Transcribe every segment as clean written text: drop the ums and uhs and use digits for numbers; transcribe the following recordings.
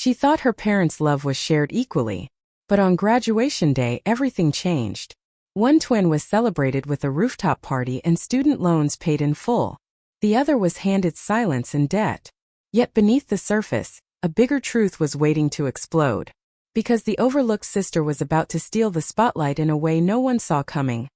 She thought her parents' love was shared equally. But on graduation day, everything changed. One twin was celebrated with a rooftop party and student loans paid in full. The other was handed silence and debt. Yet beneath the surface, a bigger truth was waiting to explode. Because the overlooked sister was about to steal the spotlight in a way no one saw coming.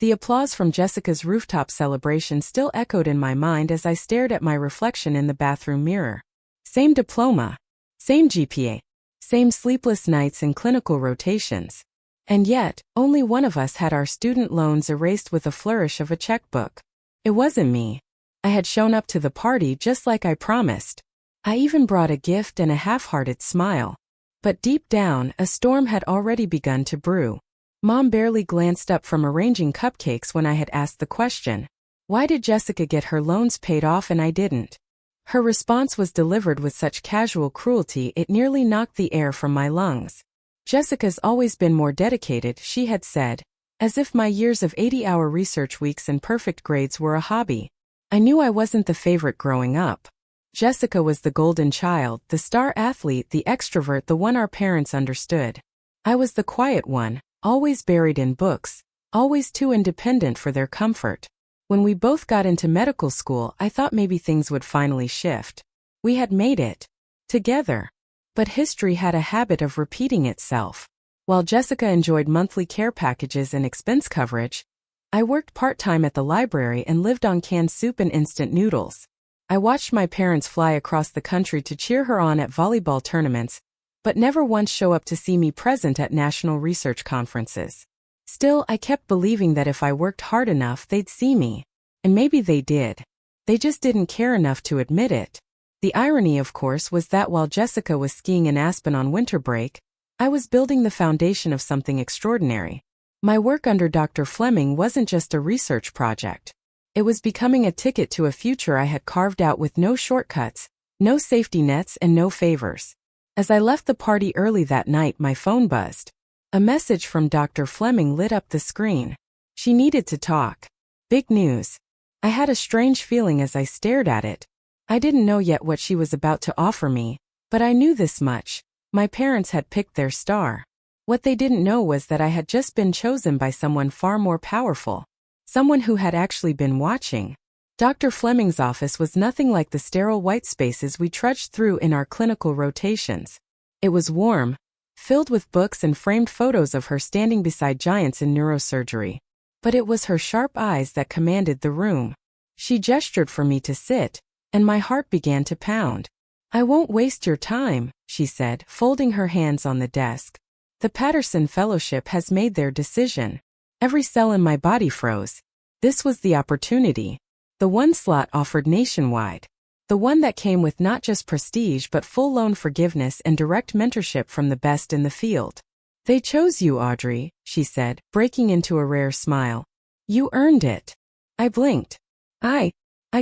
The applause from Jessica's rooftop celebration still echoed in my mind as I stared at my reflection in the bathroom mirror. Same diploma. Same GPA. Same sleepless nights and clinical rotations. And yet, only one of us had our student loans erased with a flourish of a checkbook. It wasn't me. I had shown up to the party just like I promised. I even brought a gift and a half-hearted smile. But deep down, a storm had already begun to brew. Mom barely glanced up from arranging cupcakes when I had asked the question. Why did Jessica get her loans paid off and I didn't? Her response was delivered with such casual cruelty it nearly knocked the air from my lungs. Jessica's always been more dedicated, she had said, as if my years of 80-hour research weeks and perfect grades were a hobby. I knew I wasn't the favorite growing up. Jessica was the golden child, the star athlete, the extrovert, the one our parents understood. I was the quiet one, always buried in books, always too independent for their comfort. When we both got into medical school, I thought maybe things would finally shift. We had made it. Together. But history had a habit of repeating itself. While Jessica enjoyed monthly care packages and expense coverage, I worked part-time at the library and lived on canned soup and instant noodles. I watched my parents fly across the country to cheer her on at volleyball tournaments, but never once show up to see me present at national research conferences. Still, I kept believing that if I worked hard enough, they'd see me. And maybe they did. They just didn't care enough to admit it. The irony, of course, was that while Jessica was skiing in Aspen on winter break, I was building the foundation of something extraordinary. My work under Dr. Fleming wasn't just a research project. It was becoming a ticket to a future I had carved out with no shortcuts, no safety nets, and no favors. As I left the party early that night, my phone buzzed. A message from Dr. Fleming lit up the screen. She needed to talk. Big news. I had a strange feeling as I stared at it. I didn't know yet what she was about to offer me, but I knew this much. My parents had picked their star. What they didn't know was that I had just been chosen by someone far more powerful. Someone who had actually been watching. Dr. Fleming's office was nothing like the sterile white spaces we trudged through in our clinical rotations. It was warm, filled with books and framed photos of her standing beside giants in neurosurgery. But it was her sharp eyes that commanded the room. She gestured for me to sit, and my heart began to pound. "I won't waste your time," she said, folding her hands on the desk. "The Patterson Fellowship has made their decision." Every cell in my body froze. This was the opportunity. The one slot offered nationwide. The one that came with not just prestige but full loan forgiveness and direct mentorship from the best in the field. "They chose you, Audrey," she said, breaking into a rare smile. "You earned it." I blinked. I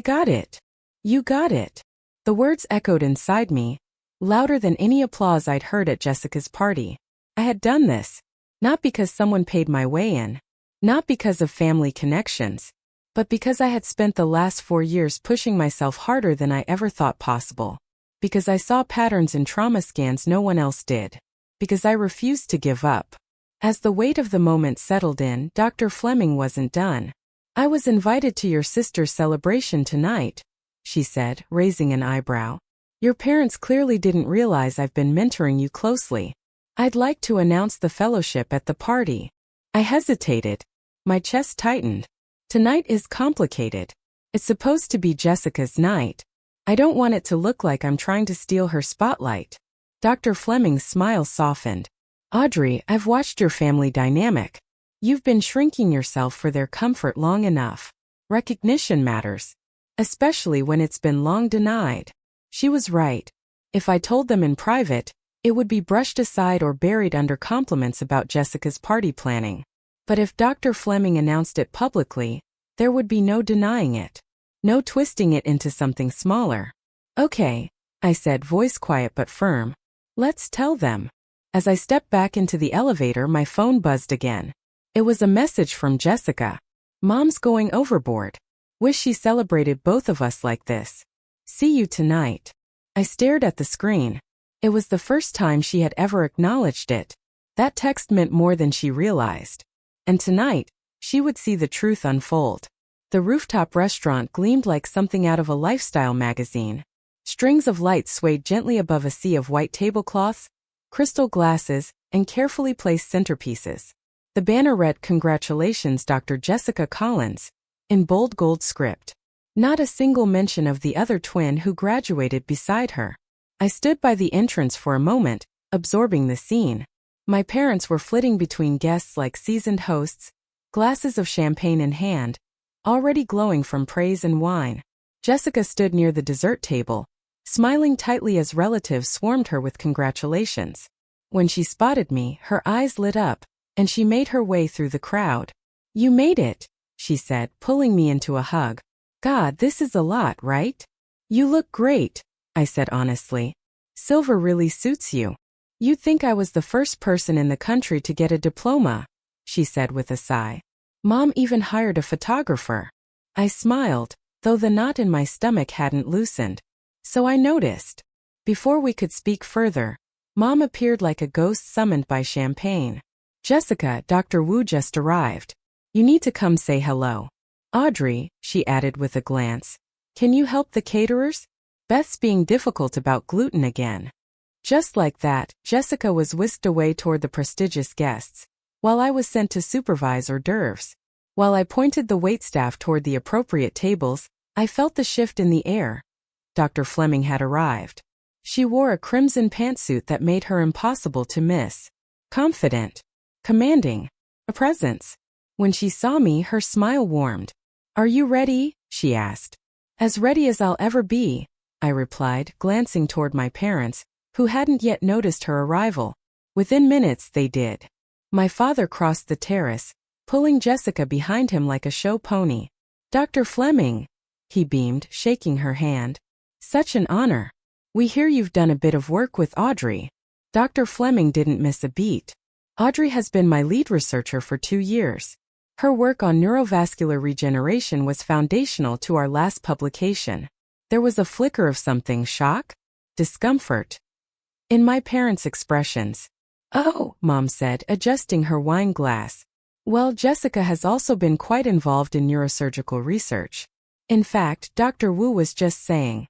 got it. You got it. The words echoed inside me, louder than any applause I'd heard at Jessica's party. I had done this, not because someone paid my way in, not because of family connections, but because I had spent the last 4 years pushing myself harder than I ever thought possible. Because I saw patterns in trauma scans no one else did. Because I refused to give up. As the weight of the moment settled in, Dr. Fleming wasn't done. "I was invited to your sister's celebration tonight," she said, raising an eyebrow. "Your parents clearly didn't realize I've been mentoring you closely. I'd like to announce the fellowship at the party." I hesitated. My chest tightened. Tonight is complicated. It's supposed to be Jessica's night. I don't want it to look like I'm trying to steal her spotlight. Dr. Fleming's smile softened. "Audrey, I've watched your family dynamic. You've been shrinking yourself for their comfort long enough. Recognition matters. Especially when it's been long denied." She was right. If I told them in private, it would be brushed aside or buried under compliments about Jessica's party planning. But if Dr. Fleming announced it publicly, there would be no denying it. No twisting it into something smaller. "Okay," I said, voice quiet but firm. "Let's tell them." As I stepped back into the elevator, my phone buzzed again. It was a message from Jessica. "Mom's going overboard. Wish she celebrated both of us like this. See you tonight." I stared at the screen. It was the first time she had ever acknowledged it. That text meant more than she realized. And tonight, she would see the truth unfold. The rooftop restaurant gleamed like something out of a lifestyle magazine. Strings of lights swayed gently above a sea of white tablecloths, crystal glasses, and carefully placed centerpieces. The banner read, "Congratulations, Dr. Jessica Collins," in bold gold script. Not a single mention of the other twin who graduated beside her. I stood by the entrance for a moment, absorbing the scene. My parents were flitting between guests like seasoned hosts, glasses of champagne in hand, already glowing from praise and wine. Jessica stood near the dessert table, smiling tightly as relatives swarmed her with congratulations. When she spotted me, her eyes lit up, and she made her way through the crowd. "You made it," she said, pulling me into a hug. "God, this is a lot, right?" "You look great," I said honestly. "Silver really suits you." "You'd think I was the first person in the country to get a diploma," she said with a sigh. "Mom even hired a photographer." I smiled, though the knot in my stomach hadn't loosened. So I noticed. Before we could speak further, Mom appeared like a ghost summoned by champagne. "Jessica, Dr. Wu just arrived. You need to come say hello. Audrey," she added with a glance, "can you help the caterers? Beth's being difficult about gluten again." Just like that, Jessica was whisked away toward the prestigious guests, while I was sent to supervise hors d'oeuvres. While I pointed the waitstaff toward the appropriate tables, I felt the shift in the air. Dr. Fleming had arrived. She wore a crimson pantsuit that made her impossible to miss. Confident. Commanding. A presence. When she saw me, her smile warmed. "Are you ready?" she asked. "As ready as I'll ever be," I replied, glancing toward my parents, who hadn't yet noticed her arrival. Within minutes, they did. My father crossed the terrace, pulling Jessica behind him like a show pony. "Dr. Fleming," he beamed, shaking her hand. "Such an honor. We hear you've done a bit of work with Audrey." Dr. Fleming didn't miss a beat. "Audrey has been my lead researcher for 2 years. Her work on neurovascular regeneration was foundational to our last publication." There was a flicker of something, shock? Discomfort? In my parents' expressions. "Oh," Mom said, adjusting her wine glass. "Well, Jessica has also been quite involved in neurosurgical research. In fact, Dr. Wu was just saying,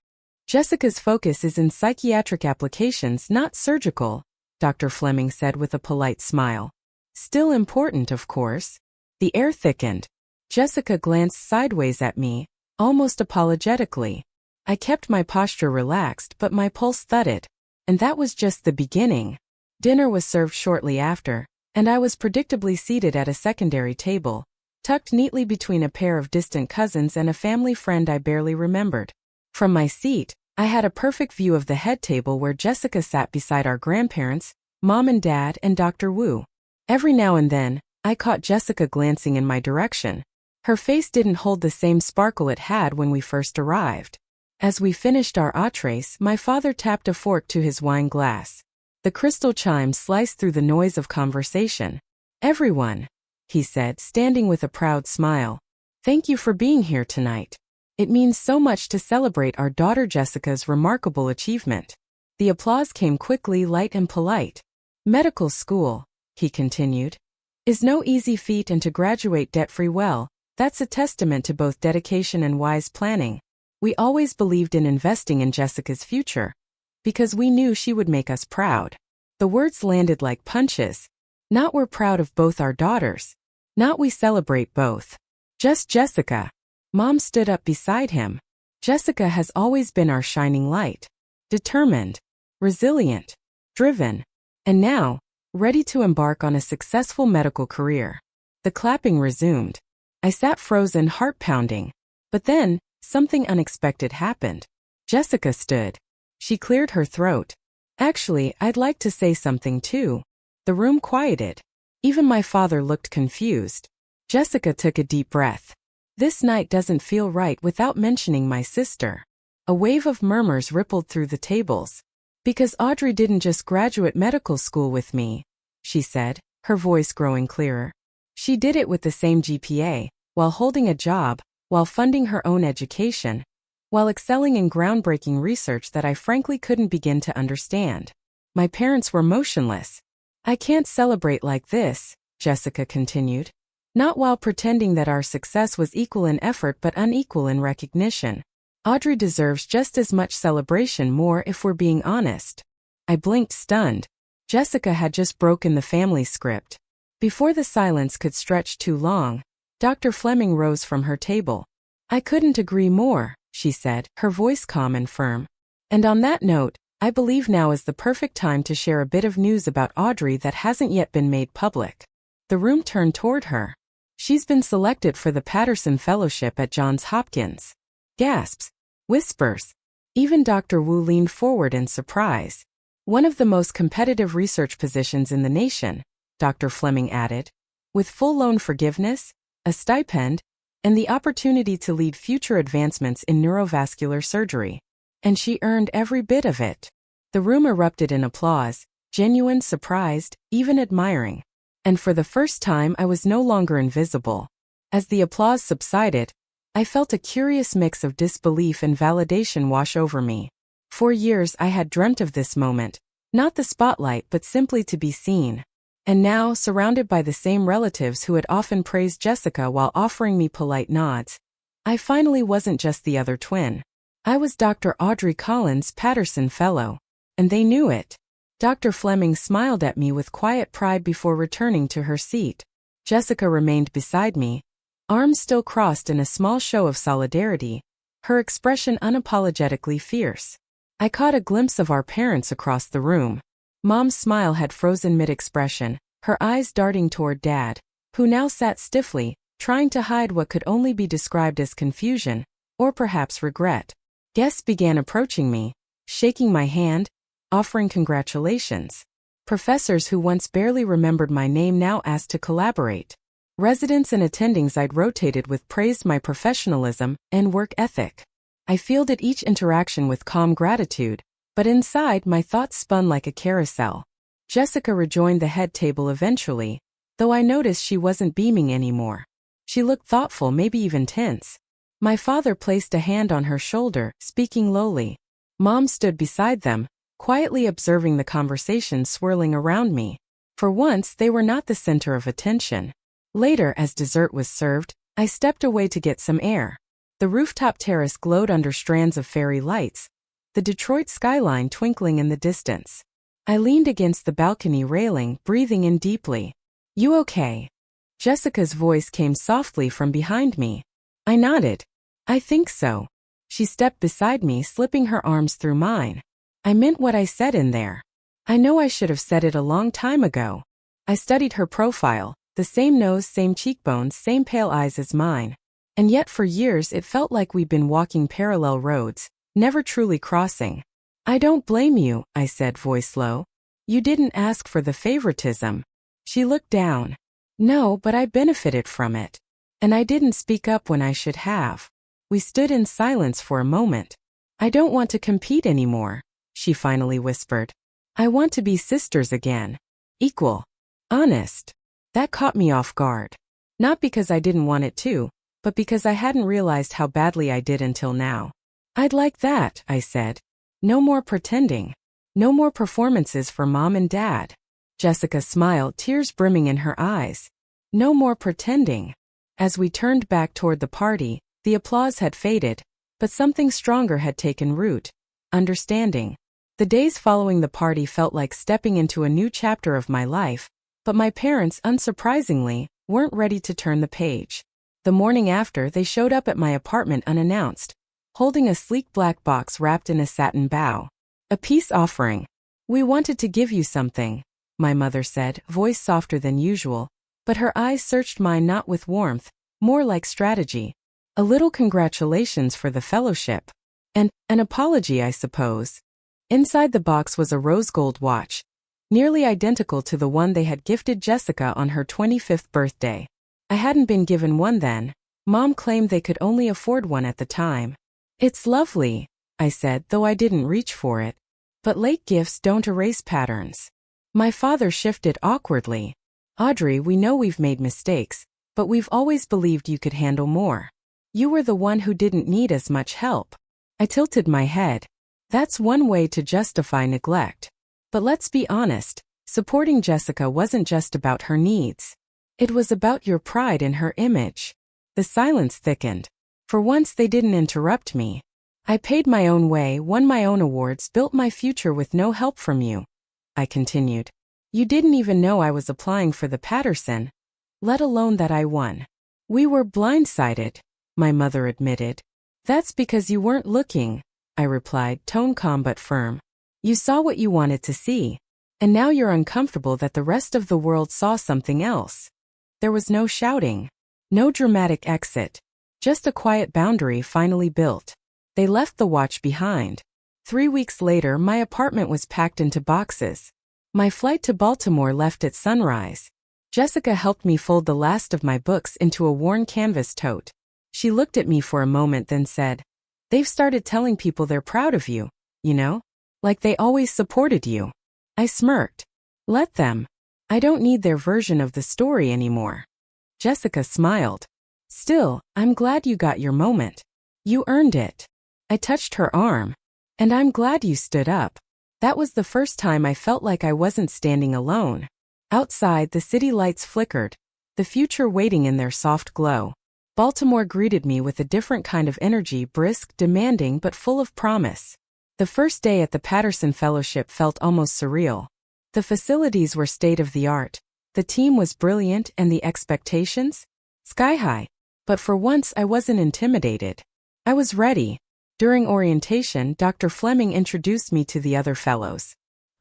Jessica's focus is in psychiatric applications, not surgical," Dr. Fleming said with a polite smile. "Still important, of course." The air thickened. Jessica glanced sideways at me, almost apologetically. I kept my posture relaxed, but my pulse thudded. And that was just the beginning. Dinner was served shortly after, and I was predictably seated at a secondary table, tucked neatly between a pair of distant cousins and a family friend I barely remembered. From my seat, I had a perfect view of the head table where Jessica sat beside our grandparents, Mom and Dad, and Dr. Wu. Every now and then, I caught Jessica glancing in my direction. Her face didn't hold the same sparkle it had when we first arrived. As we finished our entrees, my father tapped a fork to his wine glass. The crystal chime sliced through the noise of conversation. "Everyone," he said, standing with a proud smile. "Thank you for being here tonight. It means so much to celebrate our daughter Jessica's remarkable achievement." The applause came quickly, light and polite. "Medical school," he continued, "is no easy feat, and to graduate debt-free, well, that's a testament to both dedication and wise planning. We always believed in investing in Jessica's future, because we knew she would make us proud." The words landed like punches. Not "we're proud of both our daughters." Not "we celebrate both." Just Jessica. Mom stood up beside him. "Jessica has always been our shining light. Determined, resilient, driven, and now, ready to embark on a successful medical career." The clapping resumed. I sat frozen, heart pounding. But then, something unexpected happened. Jessica stood. She cleared her throat. "Actually, I'd like to say something too." The room quieted. Even my father looked confused. Jessica took a deep breath. "This night doesn't feel right without mentioning my sister." A wave of murmurs rippled through the tables. "Because Audrey didn't just graduate medical school with me," she said, her voice growing clearer. "She did it with the same GPA, while holding a job, while funding her own education, while excelling in groundbreaking research that I frankly couldn't begin to understand. My parents were motionless. I can't celebrate like this, Jessica continued. Not while pretending that our success was equal in effort but unequal in recognition. Audrey deserves just as much celebration, more if we're being honest. I blinked, stunned. Jessica had just broken the family script. Before the silence could stretch too long, Dr. Fleming rose from her table. I couldn't agree more, she said, her voice calm and firm. And on that note, I believe now is the perfect time to share a bit of news about Audrey that hasn't yet been made public. The room turned toward her. She's been selected for the Patterson Fellowship at Johns Hopkins. Gasps. Whispers. Even Dr. Wu leaned forward in surprise. One of the most competitive research positions in the nation, Dr. Fleming added. With full loan forgiveness, a stipend, and the opportunity to lead future advancements in neurovascular surgery. And she earned every bit of it. The room erupted in applause, genuine, surprised, even admiring. And for the first time I was no longer invisible. As the applause subsided, I felt a curious mix of disbelief and validation wash over me. For years I had dreamt of this moment, not the spotlight but simply to be seen. And now, surrounded by the same relatives who had often praised Jessica while offering me polite nods, I finally wasn't just the other twin. I was Dr. Audrey Collins, Patterson Fellow. And they knew it. Dr. Fleming smiled at me with quiet pride before returning to her seat. Jessica remained beside me, arms still crossed in a small show of solidarity, her expression unapologetically fierce. I caught a glimpse of our parents across the room. Mom's smile had frozen mid-expression, her eyes darting toward Dad, who now sat stiffly, trying to hide what could only be described as confusion, or perhaps regret. Guests began approaching me, shaking my hand, offering congratulations. Professors who once barely remembered my name now asked to collaborate. Residents and attendings I'd rotated with praised my professionalism and work ethic. I fielded each interaction with calm gratitude, but inside my thoughts spun like a carousel. Jessica rejoined the head table eventually, though I noticed she wasn't beaming anymore. She looked thoughtful, maybe even tense. My father placed a hand on her shoulder, speaking lowly. Mom stood beside them, quietly observing the conversation swirling around me. For once, they were not the center of attention. Later, as dessert was served, I stepped away to get some air. The rooftop terrace glowed under strands of fairy lights, the Detroit skyline twinkling in the distance. I leaned against the balcony railing, breathing in deeply. "You okay?" Jessica's voice came softly from behind me. I nodded. "I think so." She stepped beside me, slipping her arms through mine. I meant what I said in there. I know I should have said it a long time ago. I studied her profile, the same nose, same cheekbones, same pale eyes as mine. And yet for years it felt like we'd been walking parallel roads, never truly crossing. "I don't blame you," I said, voice low. "You didn't ask for the favoritism." She looked down. "No, but I benefited from it. And I didn't speak up when I should have." We stood in silence for a moment. "I don't want to compete anymore," she finally whispered. "I want to be sisters again. Equal. Honest." That caught me off guard. Not because I didn't want it to, but because I hadn't realized how badly I did until now. "I'd like that," I said. "No more pretending. No more performances for Mom and Dad." Jessica smiled, tears brimming in her eyes. "No more pretending." As we turned back toward the party, the applause had faded, but something stronger had taken root. Understanding. The days following the party felt like stepping into a new chapter of my life, but my parents, unsurprisingly, weren't ready to turn the page. The morning after, they showed up at my apartment unannounced, holding a sleek black box wrapped in a satin bow. "A peace offering. We wanted to give you something," my mother said, voice softer than usual, but her eyes searched mine not with warmth, more like strategy. "A little congratulations for the fellowship. And an apology, I suppose." Inside the box was a rose gold watch, nearly identical to the one they had gifted Jessica on her 25th birthday. I hadn't been given one then. Mom claimed they could only afford one at the time. "It's lovely," I said, though I didn't reach for it. "But late gifts don't erase patterns." My father shifted awkwardly. "Audrey, we know we've made mistakes, but we've always believed you could handle more. You were the one who didn't need as much help." I tilted my head. That's one way to justify neglect. But let's be honest, supporting Jessica wasn't just about her needs. It was about your pride in her image. The silence thickened. For once they didn't interrupt me. I paid my own way, won my own awards, built my future with no help from you. I continued. You didn't even know I was applying for the Patterson, let alone that I won. We were blindsided, my mother admitted. That's because you weren't looking, I replied, tone calm but firm. You saw what you wanted to see. And now you're uncomfortable that the rest of the world saw something else. There was no shouting. No dramatic exit. Just a quiet boundary finally built. They left the watch behind. 3 weeks later, my apartment was packed into boxes. My flight to Baltimore left at sunrise. Jessica helped me fold the last of my books into a worn canvas tote. She looked at me for a moment, then said, They've started telling people they're proud of you, you know? Like they always supported you. I smirked. Let them. I don't need their version of the story anymore. Jessica smiled. Still, I'm glad you got your moment. You earned it. I touched her arm. And I'm glad you stood up. That was the first time I felt like I wasn't standing alone. Outside, the city lights flickered, the future waiting in their soft glow. Baltimore greeted me with a different kind of energy, brisk, demanding, but full of promise. The first day at the Patterson Fellowship felt almost surreal. The facilities were state-of-the-art. The team was brilliant, and the expectations? Sky-high. But for once I wasn't intimidated. I was ready. During orientation, Dr. Fleming introduced me to the other fellows.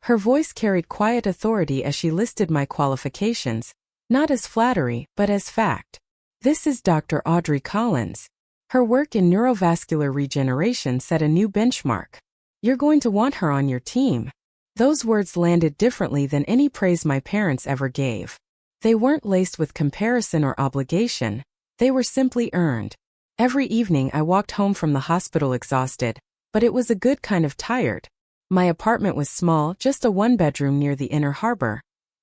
Her voice carried quiet authority as she listed my qualifications, not as flattery, but as fact. This is Dr. Audrey Collins. Her work in neurovascular regeneration set a new benchmark. You're going to want her on your team. Those words landed differently than any praise my parents ever gave. They weren't laced with comparison or obligation. They were simply earned. Every evening I walked home from the hospital exhausted, but it was a good kind of tired. My apartment was small, just a one-bedroom near the Inner Harbor.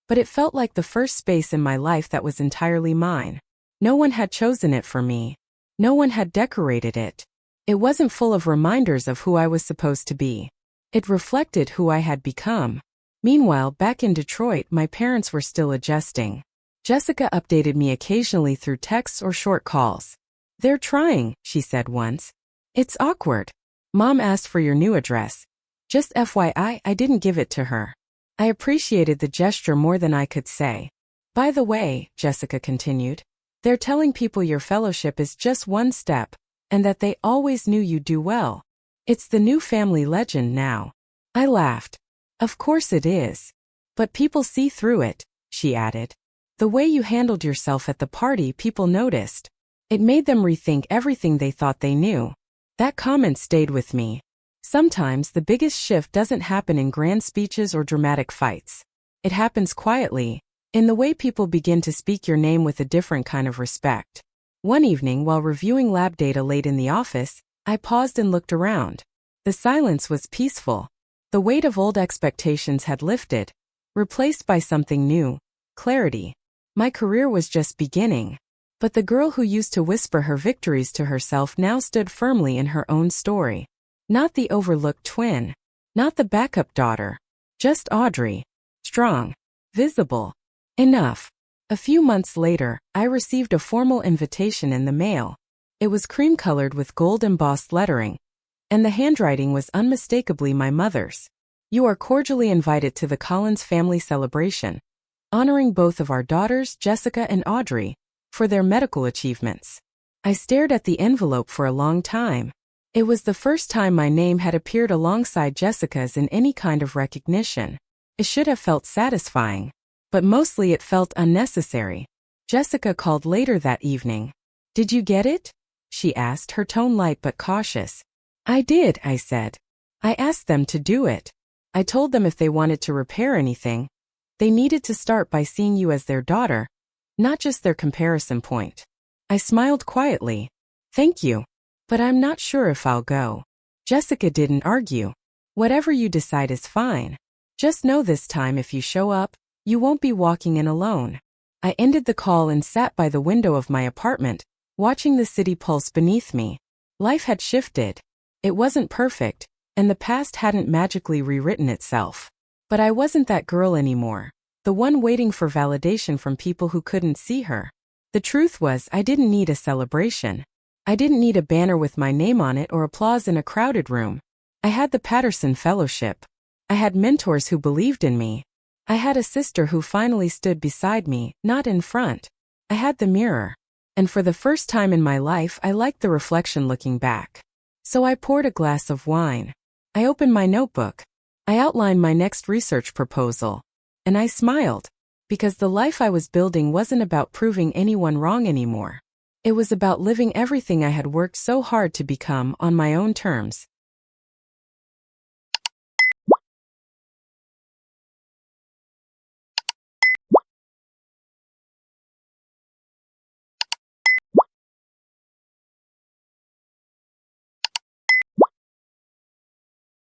But it felt like the first space in my life that was entirely mine. No one had chosen it for me. No one had decorated it. It wasn't full of reminders of who I was supposed to be. It reflected who I had become. Meanwhile, back in Detroit, my parents were still adjusting. Jessica updated me occasionally through texts or short calls. They're trying, she said once. It's awkward. Mom asked for your new address. Just FYI, I didn't give it to her. I appreciated the gesture more than I could say. By the way, Jessica continued, they're telling people your fellowship is just one step, and that they always knew you'd do well. It's the new family legend now. I laughed. Of course it is. But people see through it, she added. The way you handled yourself at the party, people noticed. It made them rethink everything they thought they knew. That comment stayed with me. Sometimes the biggest shift doesn't happen in grand speeches or dramatic fights. It happens quietly, in the way people begin to speak your name with a different kind of respect. One evening, while reviewing lab data late in the office, I paused and looked around. The silence was peaceful. The weight of old expectations had lifted, replaced by something new, clarity. My career was just beginning. But the girl who used to whisper her victories to herself now stood firmly in her own story. Not the overlooked twin. Not the backup daughter. Just Audrey. Strong. Visible. Enough. A few months later, I received a formal invitation in the mail. It was cream-colored with gold-embossed lettering, and the handwriting was unmistakably my mother's. You are cordially invited to the Collins family celebration, honoring both of our daughters, Jessica and Audrey, for their medical achievements. I stared at the envelope for a long time. It was the first time my name had appeared alongside Jessica's in any kind of recognition. It should have felt satisfying, but mostly it felt unnecessary. Jessica called later that evening. Did you get it? She asked, her tone light but cautious. I did, I said. I asked them to do it. I told them if they wanted to repair anything, they needed to start by seeing you as their daughter, not just their comparison point. I smiled quietly. Thank you. But I'm not sure if I'll go. Jessica didn't argue. Whatever you decide is fine. Just know this time if you show up, you won't be walking in alone. I ended the call and sat by the window of my apartment, watching the city pulse beneath me. Life had shifted. It wasn't perfect, and the past hadn't magically rewritten itself. But I wasn't that girl anymore, the one waiting for validation from people who couldn't see her. The truth was, I didn't need a celebration. I didn't need a banner with my name on it or applause in a crowded room. I had the Patterson Fellowship. I had mentors who believed in me. I had a sister who finally stood beside me, not in front. I had the mirror. And for the first time in my life, I liked the reflection looking back. So I poured a glass of wine. I opened my notebook. I outlined my next research proposal. And I smiled. Because the life I was building wasn't about proving anyone wrong anymore. It was about living everything I had worked so hard to become on my own terms.